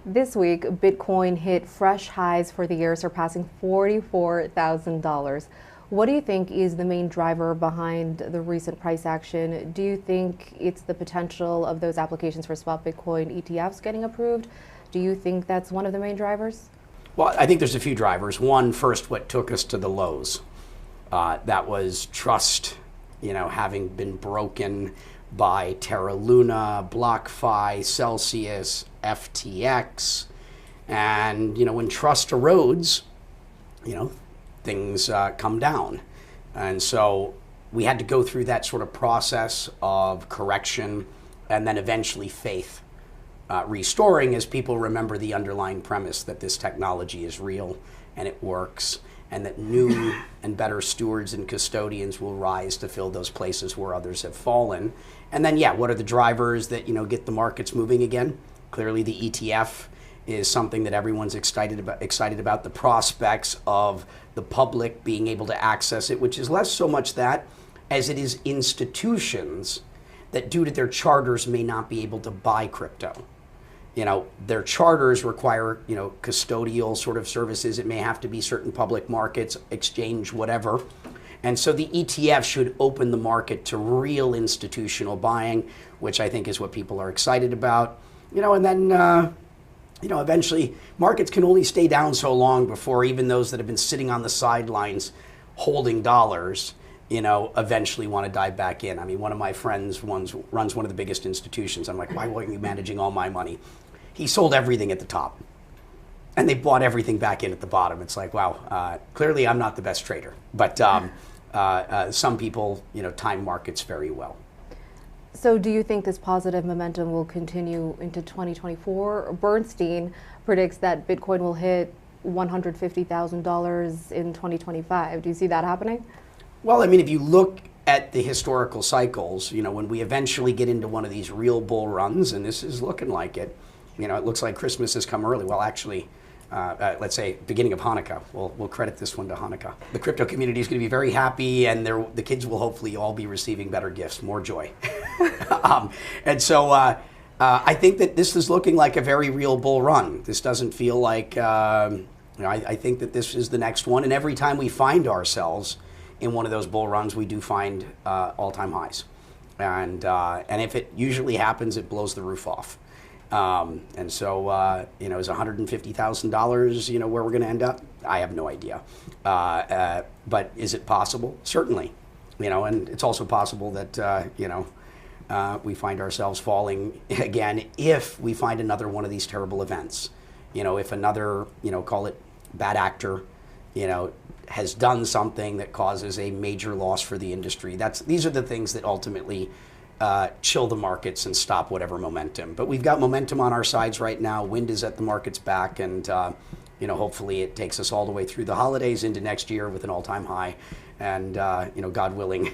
This week, Bitcoin hit fresh highs for the year, surpassing $44,000. What do you think is the main driver behind the recent price action? Do you think it's the potential of those applications for spot Bitcoin ETFs getting approved? Do you think that's one of the main drivers? Well, I think there's a few drivers. One, first, what took us to the lows. That was trust, having been broken by Terra Luna, BlockFi, Celsius, FTX. And, when trust erodes, things come down. And so we had to go through that sort of process of correction and then eventually faith restoring as people remember the underlying premise that this technology is real and it works, and that new and better stewards and custodians will rise to fill those places where others have fallen. And then, what are the drivers that, get the markets moving again? Clearly the ETF is something that everyone's excited about the prospects of the public being able to access it, which is less so much that as it is institutions that due to their charters may not be able to buy crypto. Their charters require, custodial sort of services. It may have to be certain public markets, exchange, whatever. And so the ETF should open the market to real institutional buying, which I think is what people are excited about. And then, eventually markets can only stay down so long before even those that have been sitting on the sidelines holding dollars, eventually want to dive back in. I mean, one of my friends runs one of the biggest institutions. I'm like, why weren't you managing all my money? He sold everything at the top and they bought everything back in at the bottom. It's like, wow, clearly I'm not the best trader, but some people, time markets very well. So do you think this positive momentum will continue into 2024? Bernstein predicts that Bitcoin will hit $150,000 in 2025. Do you see that happening? Well, I mean, if you look at the historical cycles, when we eventually get into one of these real bull runs, and this is looking like it, it looks like Christmas has come early. Well, actually, let's say beginning of Hanukkah. We'll credit this one to Hanukkah. The crypto community is going to be very happy, and the kids will hopefully all be receiving better gifts, more joy. And so I think that this is looking like a very real bull run. This doesn't feel like, I think that this is the next one. And every time we find ourselves in one of those bull runs, we do find all-time highs. And if it usually happens, it blows the roof off. And so, is $150,000, where we're going to end up? I have no idea. But is it possible? Certainly. And it's also possible that, we find ourselves falling again if we find another one of these terrible events. If another, call it bad actor, has done something that causes a major loss for the industry. These are the things that ultimately chill the markets and stop whatever momentum. But we've got momentum on our sides right now. Wind is at the market's back, and hopefully it takes us all the way through the holidays into next year with an all-time high, and God willing,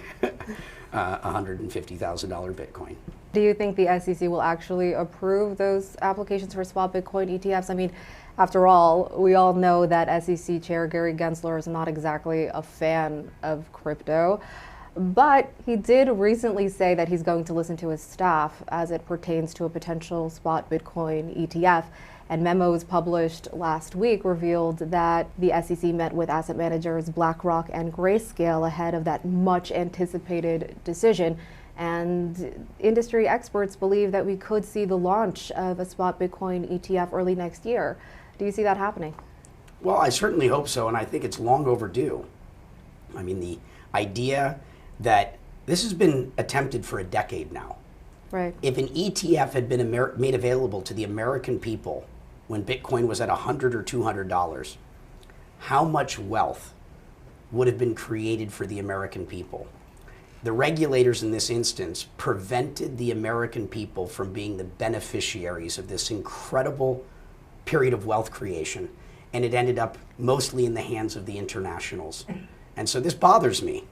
$150,000 Bitcoin. Do you think the SEC will actually approve those applications for spot Bitcoin ETFs? I mean, after all, we all know that SEC Chair Gary Gensler is not exactly a fan of crypto. But he did recently say that he's going to listen to his staff as it pertains to a potential spot Bitcoin ETF. And memos published last week revealed that the SEC met with asset managers BlackRock and Grayscale ahead of that much anticipated decision. And industry experts believe that we could see the launch of a spot Bitcoin ETF early next year. Do you see that happening? Well, I certainly hope so, and I think it's long overdue. I mean, the idea that this has been attempted for a decade now. Right. If an ETF had been made available to the American people when Bitcoin was at $100 or $200, how much wealth would have been created for the American people? The regulators in this instance prevented the American people from being the beneficiaries of this incredible period of wealth creation, and it ended up mostly in the hands of the internationals. And so this bothers me.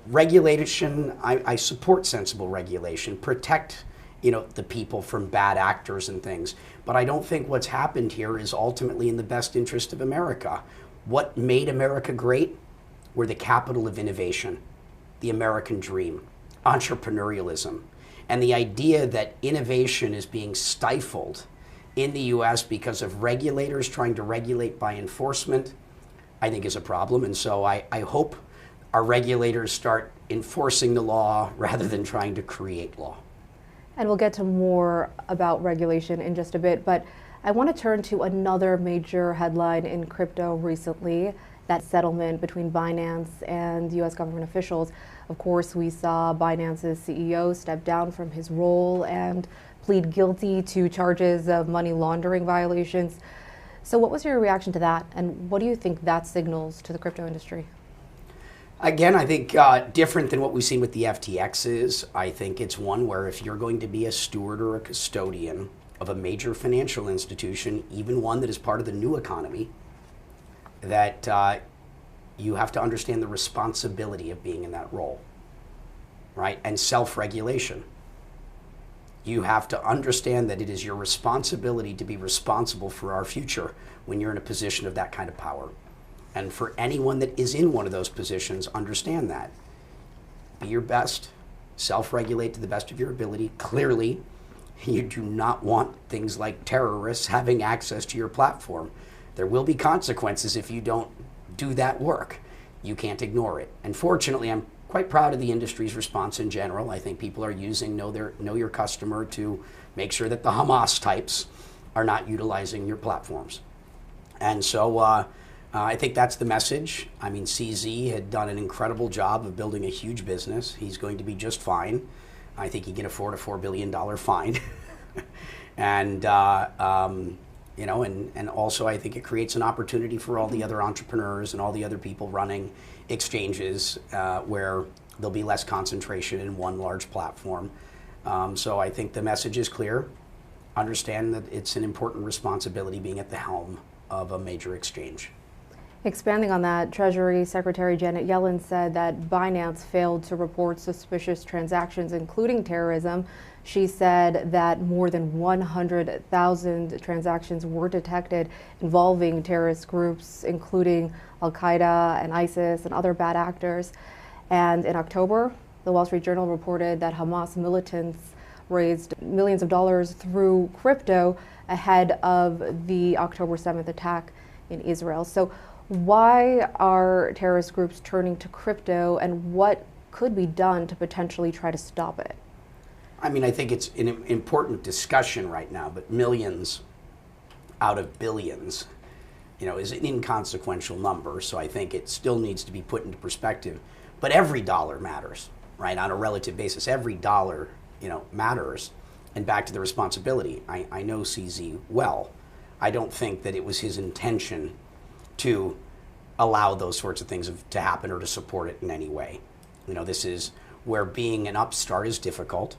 Regulation, I support sensible regulation, protect, the people from bad actors and things. But I don't think what's happened here is ultimately in the best interest of America. What made America great were the capital of innovation, the American dream, entrepreneurialism, and the idea that innovation is being stifled in the US because of regulators trying to regulate by enforcement, I think is a problem. And so I hope our regulators start enforcing the law rather than trying to create law. And we'll get to more about regulation in just a bit, but I want to turn to another major headline in crypto recently, that settlement between Binance and US government officials. Of course, we saw Binance's CEO step down from his role and plead guilty to charges of money laundering violations. So what was your reaction to that, and what do you think that signals to the crypto industry? Again, I think different than what we've seen with the FTX is, I think it's one where if you're going to be a steward or a custodian of a major financial institution, even one that is part of the new economy, that you have to understand the responsibility of being in that role, right? And self-regulation. You have to understand that it is your responsibility to be responsible for our future when you're in a position of that kind of power. And for anyone that is in one of those positions, understand that. Be your best, self-regulate to the best of your ability. Clearly, you do not want things like terrorists having access to your platform. There will be consequences if you don't do that work. You can't ignore it. And fortunately, I'm quite proud of the industry's response in general. I think people are using Know Your Customer to make sure that the Hamas types are not utilizing your platforms. And so I think that's the message. I mean, CZ had done an incredible job of building a huge business. He's going to be just fine. I think he can afford a $4 billion fine. And, you know, and also I think it creates an opportunity for all the other entrepreneurs and all the other people running exchanges where there'll be less concentration in one large platform. So I think the message is clear. Understand that it's an important responsibility being at the helm of a major exchange. Expanding on that, Treasury Secretary Janet Yellen said that Binance failed to report suspicious transactions, including terrorism. She said that more than 100,000 transactions were detected involving terrorist groups, including Al-Qaeda and ISIS and other bad actors. And in October, the Wall Street Journal reported that Hamas militants raised millions of dollars through crypto ahead of the October 7th attack in Israel. So why are terrorist groups turning to crypto, and what could be done to potentially try to stop it? I mean, I think it's an important discussion right now, but millions out of billions, you know, is an inconsequential number. So I think it still needs to be put into perspective. But every dollar matters, right? On a relative basis, every dollar, you know, matters. And back to the responsibility, I know CZ well. I don't think that it was his intention to allow those sorts of things to happen or to support it in any way. You know, this is where being an upstart is difficult.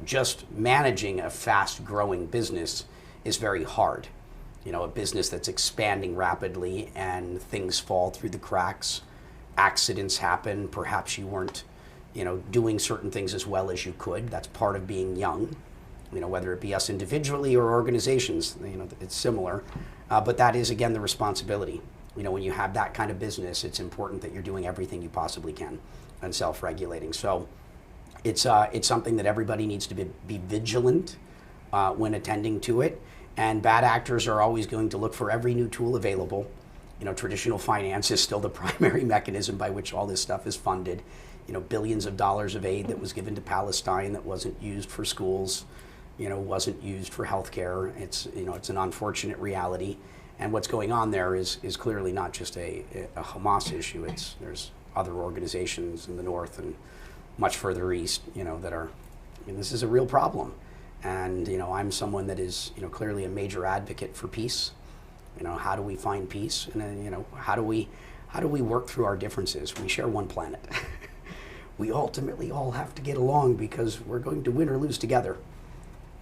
Just managing a fast-growing business is very hard. You know, a business that's expanding rapidly and things fall through the cracks, accidents happen, perhaps you weren't, you know, doing certain things as well as you could. That's part of being young. You know, whether it be us individually or organizations, you know, it's similar. But that is, again, the responsibility. You know, when you have that kind of business, it's important that you're doing everything you possibly can and self-regulating. So it's something that everybody needs to be vigilant when attending to it. And bad actors are always going to look for every new tool available. You know, traditional finance is still the primary mechanism by which all this stuff is funded. You know, billions of dollars of aid that was given to Palestine that wasn't used for schools, you know, wasn't used for healthcare. It's, you know, it's an unfortunate reality. And what's going on there is clearly not just a Hamas issue. There's other organizations in the north and much further east, you know, that are, I mean, this is a real problem. And, you know, I'm someone that is, you know, clearly a major advocate for peace. You know, how do we find peace? And then, you know, how do we work through our differences? We share one planet. We ultimately all have to get along because we're going to win or lose together.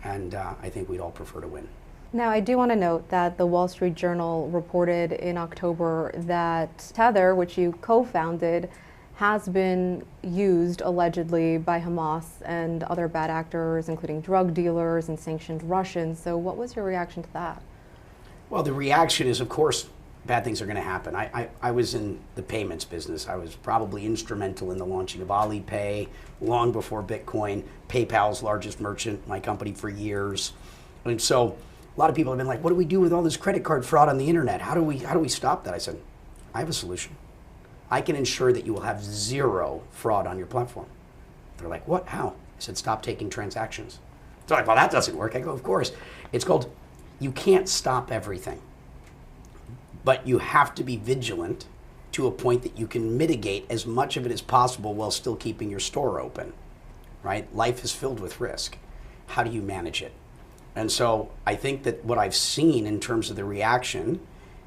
And I think we'd all prefer to win. Now, I do want to note that the Wall Street Journal reported in October that Tether, which you co-founded, has been used allegedly by Hamas and other bad actors, including drug dealers and sanctioned Russians. So what was your reaction to that? Well, the reaction is, of course, bad things are going to happen. I was in the payments business. I was probably instrumental in the launching of Alipay long before Bitcoin, PayPal's largest merchant, my company for years. And so A lot of people have been like, what do we do with all this credit card fraud on the internet? How do we stop that? I said, I have a solution. I can ensure that you will have zero fraud on your platform. They're like, what? How? I said, stop taking transactions. They're like, well, that doesn't work. I go, of course. It's called, you can't stop everything, but you have to be vigilant to a point that you can mitigate as much of it as possible while still keeping your store open, right? Life is filled with risk. How do you manage it? And so I think that what I've seen in terms of the reaction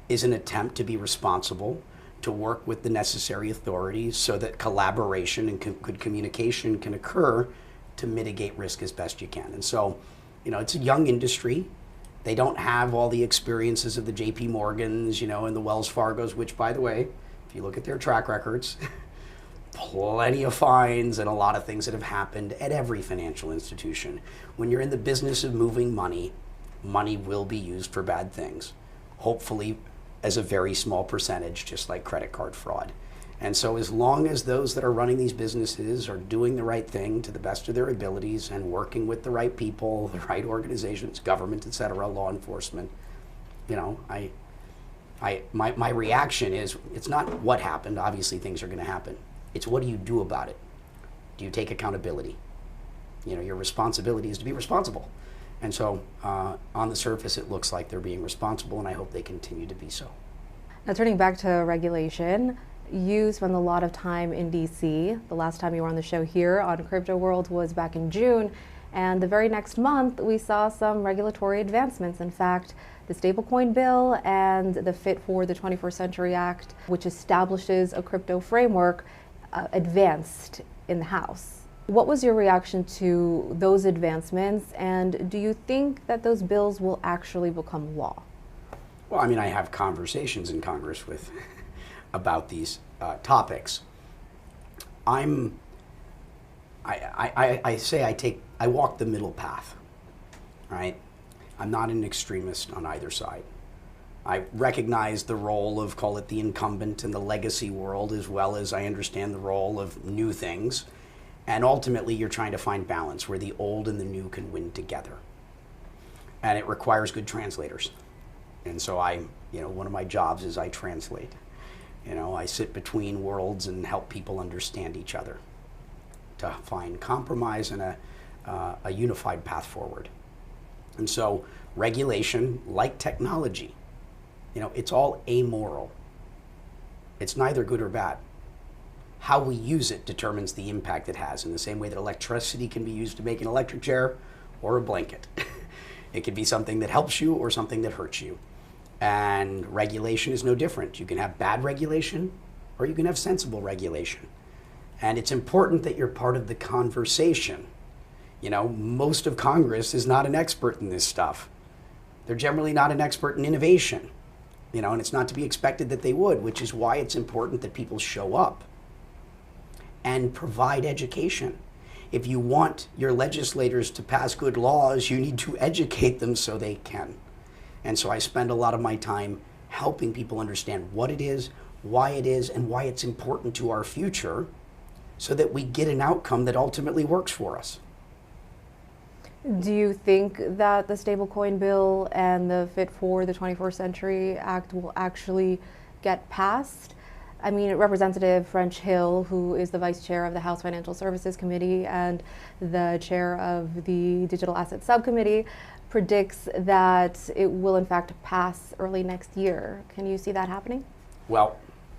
is an attempt to be responsible, to work with the necessary authorities so that collaboration and good communication can occur to mitigate risk as best you can. And so, it's a young industry. They don't have all the experiences of the JP Morgans, and the Wells Fargos, which, by the way, if you look at their track records, plenty of fines and a lot of things that have happened at every financial institution. When you're in the business of moving money, money will be used for bad things. Hopefully as a very small percentage, just like credit card fraud. And so as long as those that are running these businesses are doing the right thing to the best of their abilities and working with the right people, the right organizations, government, et cetera, law enforcement, my reaction is, it's not what happened. Obviously things are going to happen. It's what do you do about it? Do you take accountability? Your responsibility is to be responsible. And so on the surface, it looks like they're being responsible, and I hope they continue to be so. Now, turning back to regulation, you spend a lot of time in DC. The last time you were on the show here on Crypto World was back in June. And the very next month, we saw some regulatory advancements. In fact, the stablecoin bill and the Fit for the 21st Century Act, which establishes a crypto framework, advanced in the House. What was your reaction to those advancements, and do you think that those bills will actually become law? Well, I have conversations in Congress with about these topics. I walk the middle path, right? I'm not an extremist on either side. I recognize the role of, call it the incumbent in the legacy world, as well as I understand the role of new things. And ultimately, you're trying to find balance where the old and the new can win together. And it requires good translators. And so one of my jobs is I translate. I sit between worlds and help people understand each other to find compromise and a unified path forward. And so regulation, like technology, it's all amoral. It's neither good or bad. How we use it determines the impact it has, in the same way that electricity can be used to make an electric chair or a blanket. It could be something that helps you or something that hurts you. And regulation is no different. You can have bad regulation or you can have sensible regulation. And it's important that you're part of the conversation. Most of Congress is not an expert in this stuff. They're generally not an expert in innovation. And it's not to be expected that they would, which is why it's important that people show up and provide education. If you want your legislators to pass good laws, you need to educate them so they can. And so I spend a lot of my time helping people understand what it is, and why it's important to our future, so that we get an outcome that ultimately works for us. Do you think that the stablecoin bill and the Fit for the 21st Century Act will actually get passed? Representative French Hill, who is the vice chair of the House Financial Services Committee and the chair of the Digital Asset Subcommittee, predicts that it will in fact pass early next year. Can you see that happening? Well,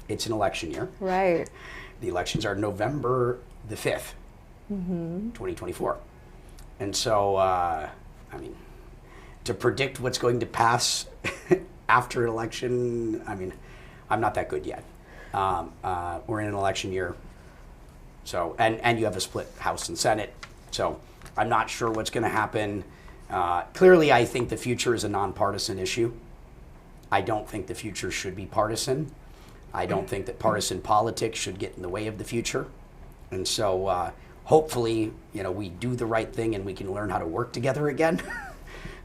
it's an election year. Right. The elections are November the 5th, 2024. And so, to predict what's going to pass after an election, I'm not that good yet. We're in an election year, so and you have a split House and Senate, so I'm not sure what's going to happen. Clearly, I think the future is a nonpartisan issue. I don't think the future should be partisan. I don't think that partisan politics should get in the way of the future. And so hopefully, we do the right thing and we can learn how to work together again.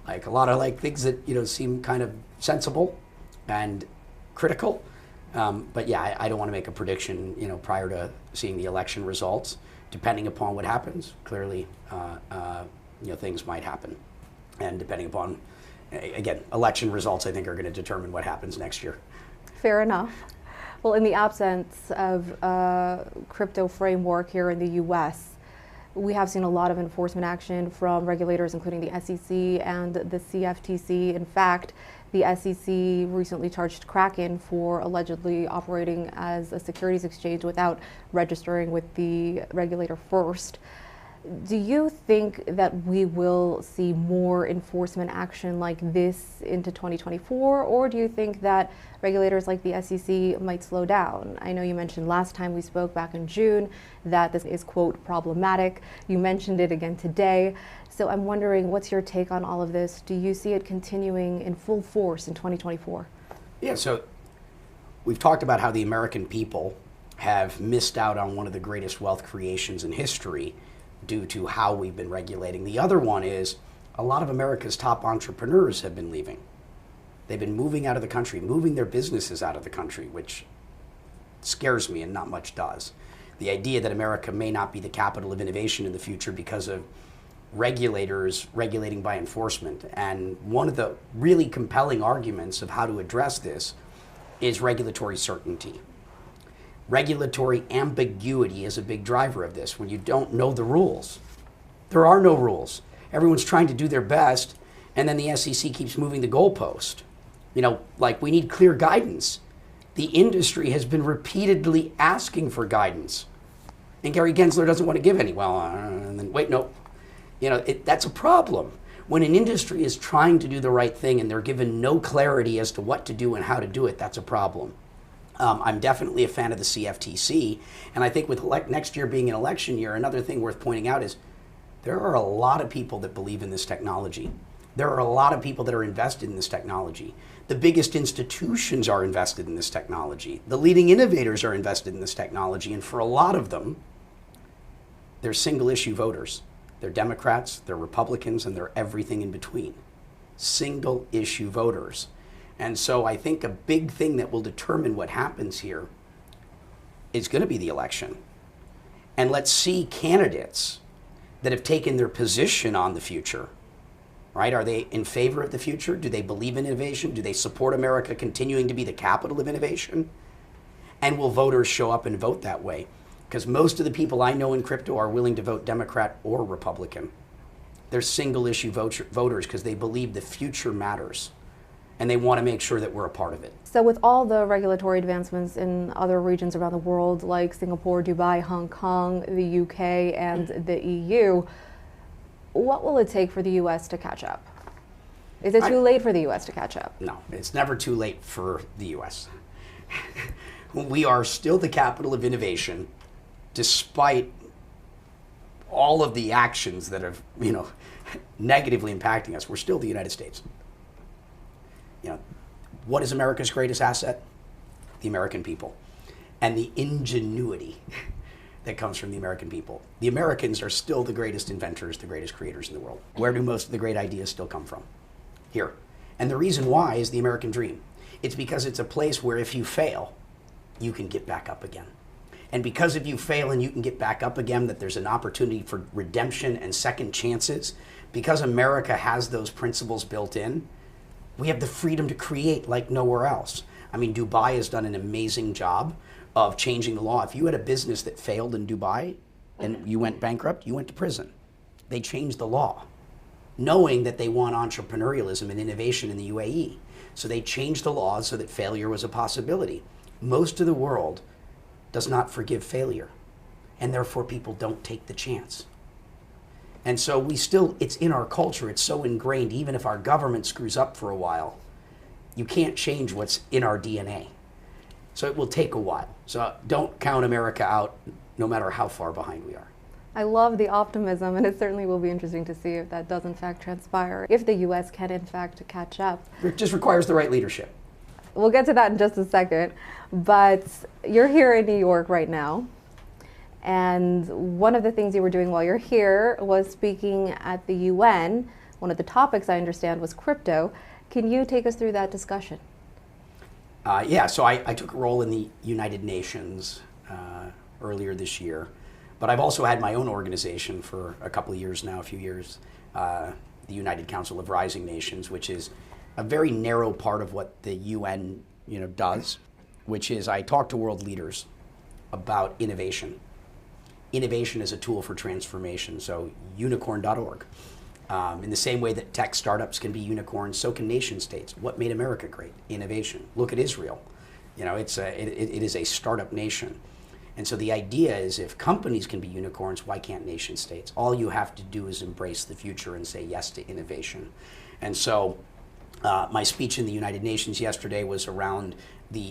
Like a lot of things that, seem kind of sensible and critical. But yeah, I don't want to make a prediction, prior to seeing the election results. Depending upon what happens, clearly, things might happen. And depending upon, again, election results, I think, are going to determine what happens next year. Fair enough. Well, in the absence of a crypto framework here in the US, we have seen a lot of enforcement action from regulators, including the SEC and the CFTC. In fact, the SEC recently charged Kraken for allegedly operating as a securities exchange without registering with the regulator first. Do you think that we will see more enforcement action like this into 2024, or do you think that regulators like the SEC might slow down? I know you mentioned last time we spoke back in June that this is, quote, problematic. You mentioned it again today. So I'm wondering, what's your take on all of this? Do you see it continuing in full force in 2024? Yeah, so we've talked about how the American people have missed out on one of the greatest wealth creations in history due to how we've been regulating. The other one is a lot of America's top entrepreneurs have been leaving. They've been moving out of the country, moving their businesses out of the country, which scares me and not much does. The idea that America may not be the capital of innovation in the future because of regulators regulating by enforcement. And one of the really compelling arguments of how to address this is regulatory certainty. Regulatory ambiguity is a big driver of this. When you don't know the rules, there are no rules. Everyone's trying to do their best, and then the SEC keeps moving the goalpost. You know, like, we need clear guidance. The industry has been repeatedly asking for guidance, and Gary Gensler doesn't want to give any. Well, and then wait, no. You know, that's a problem. When an industry is trying to do the right thing and they're given no clarity as to what to do and how to do it, that's a problem. I'm definitely a fan of the CFTC, and I think with next year being an election year, another thing worth pointing out is there are a lot of people that believe in this technology. There are a lot of people that are invested in this technology. The biggest institutions are invested in this technology. The leading innovators are invested in this technology, and for a lot of them, they're single-issue voters. They're Democrats, they're Republicans, and they're everything in between. Single-issue voters. And so I think a big thing that will determine what happens here is going to be the election. And let's see candidates that have taken their position on the future, right? Are they in favor of the future? Do they believe in innovation? Do they support America continuing to be the capital of innovation? And will voters show up and vote that way? Because most of the people I know in crypto are willing to vote Democrat or Republican. They're single-issue voters because they believe the future matters, and they want to make sure that we're a part of it. So with all the regulatory advancements in other regions around the world, like Singapore, Dubai, Hong Kong, the UK, and the EU, what will it take for the US to catch up? Is it too late for the US to catch up? No, it's never too late for the US. We are still the capital of innovation, despite all of the actions that have, negatively impacting us. We're still the United States. What is America's greatest asset? The American people, and the ingenuity that comes from the American people. The Americans are still the greatest inventors, the greatest creators in the world. Where do most of the great ideas still come from? Here. And the reason why is the American dream. It's because it's a place where if you fail, you can get back up again. And because if you fail and you can get back up again, that there's an opportunity for redemption and second chances, because America has those principles built in, we have the freedom to create like nowhere else. I mean, Dubai has done an amazing job of changing the law. If you had a business that failed in Dubai and you went bankrupt, you went to prison. They changed the law, knowing that they want entrepreneurialism and innovation in the UAE. So they changed the laws so that failure was a possibility. Most of the world does not forgive failure, and therefore people don't take the chance. And so it's in our culture, it's so ingrained, even if our government screws up for a while, you can't change what's in our DNA. So it will take a while. So don't count America out, no matter how far behind we are. I love the optimism, and it certainly will be interesting to see if that does in fact transpire, if the US can in fact catch up. It just requires the right leadership. We'll get to that in just a second, but you're here in New York right now. And one of the things you were doing while you're here was speaking at the UN. One of the topics, I understand, was crypto. Can you take us through that discussion? So I took a role in the United Nations earlier this year, but I've also had my own organization for a couple of years now, a few years, the United Council of Rising Nations, which is a very narrow part of what the UN does, which is I talk to world leaders about innovation. Innovation is a tool for transformation, so unicorn.org. In the same way that tech startups can be unicorns, so can nation states. What made America great? Innovation. Look at Israel. It is a startup nation. And so the idea is if companies can be unicorns, why can't nation states? All you have to do is embrace the future and say yes to innovation. And so my speech in the United Nations yesterday was around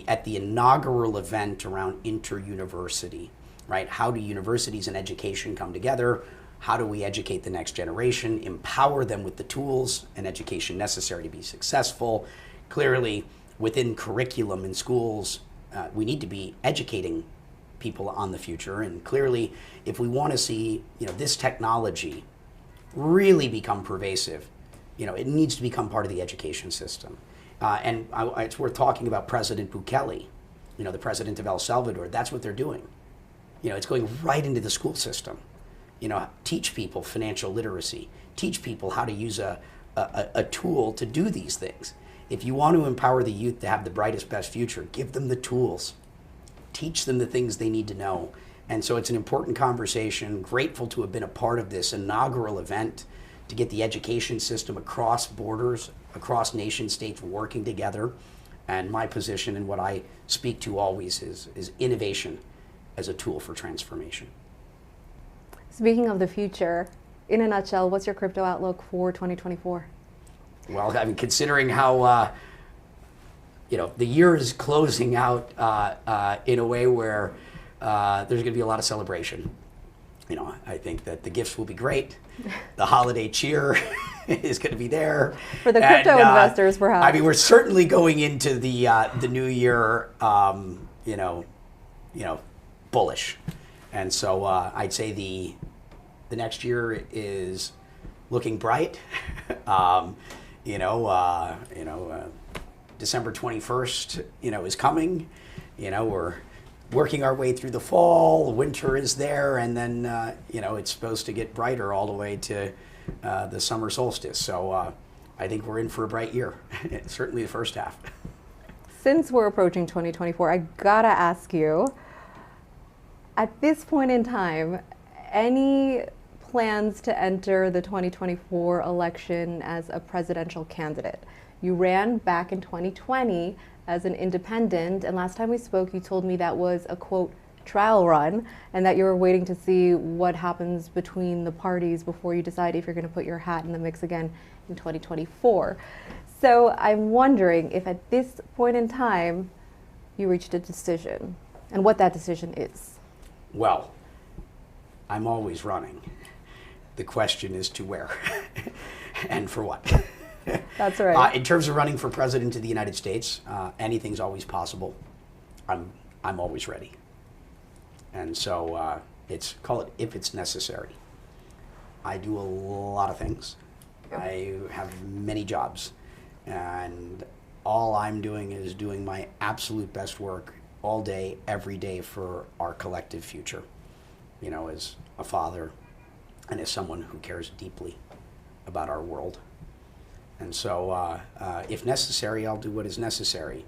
at the inaugural event around inter-university, right? How do universities and education come together? How do we educate the next generation, empower them with the tools and education necessary to be successful? Clearly, within curriculum in schools, we need to be educating people on the future. And clearly, if we want to see this technology really become pervasive, it needs to become part of the education system. And it's worth talking about President Bukele, the president of El Salvador. That's what they're doing. It's going right into the school system. Teach people financial literacy. Teach people how to use a tool to do these things. If you want to empower the youth to have the brightest, best future, give them the tools. Teach them the things they need to know. And so it's an important conversation. Grateful to have been a part of this inaugural event to get the education system across borders, across nation states working together. And my position and what I speak to always is innovation as a tool for transformation. Speaking of the future, in a nutshell, what's your crypto outlook for 2024? Well, I mean, considering how the year is closing out in a way where there's going to be a lot of celebration. I think that the gifts will be great. The holiday cheer is going to be there for the crypto investors, perhaps. I mean, we're certainly going into the new year, bullish, and so I'd say the next year is looking bright. December 21st, is coming. We're working our way through the fall. Winter is there, and then it's supposed to get brighter all the way to the summer solstice. So I think we're in for a bright year. Certainly the first half. Since we're approaching 2024, I gotta ask you, at this point in time, any plans to enter the 2024 election as a presidential candidate? You ran back in 2020 as an independent, and last time we spoke, you told me that was a, quote, trial run, and that you were waiting to see what happens between the parties before you decide if you're going to put your hat in the mix again in 2024. So I'm wondering if at this point in time, you reached a decision, and what that decision is. Well, I'm always running. The question is to where and for what. That's right. In terms of running for president of the United States, anything's always possible. I'm always ready. And so call it if it's necessary. I do a lot of things. I have many jobs. And all I'm doing is doing my absolute best work all day, every day for our collective future. As a father and as someone who cares deeply about our world. And so if necessary, I'll do what is necessary.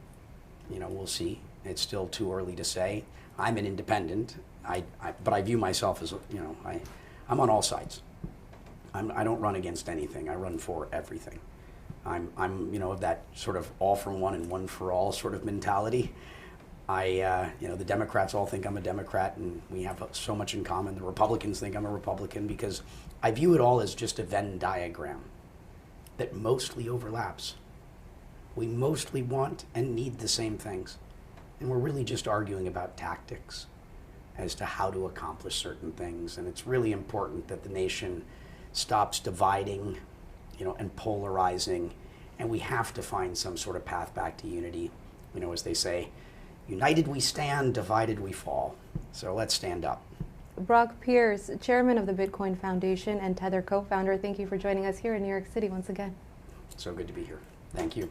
We'll see. It's still too early to say. I'm an independent, but I view myself as, I'm on all sides. I don't run against anything. I run for everything. I'm of that sort of all for one and one for all sort of mentality. The Democrats all think I'm a Democrat, and we have so much in common. The Republicans think I'm a Republican because I view it all as just a Venn diagram that mostly overlaps. We mostly want and need the same things. And we're really just arguing about tactics as to how to accomplish certain things. And it's really important that the nation stops dividing, and polarizing. And we have to find some sort of path back to unity. As they say, united we stand, divided we fall. So let's stand up. Brock Pierce, chairman of the Bitcoin Foundation and Tether co-founder, thank you for joining us here in New York City once again. So good to be here. Thank you.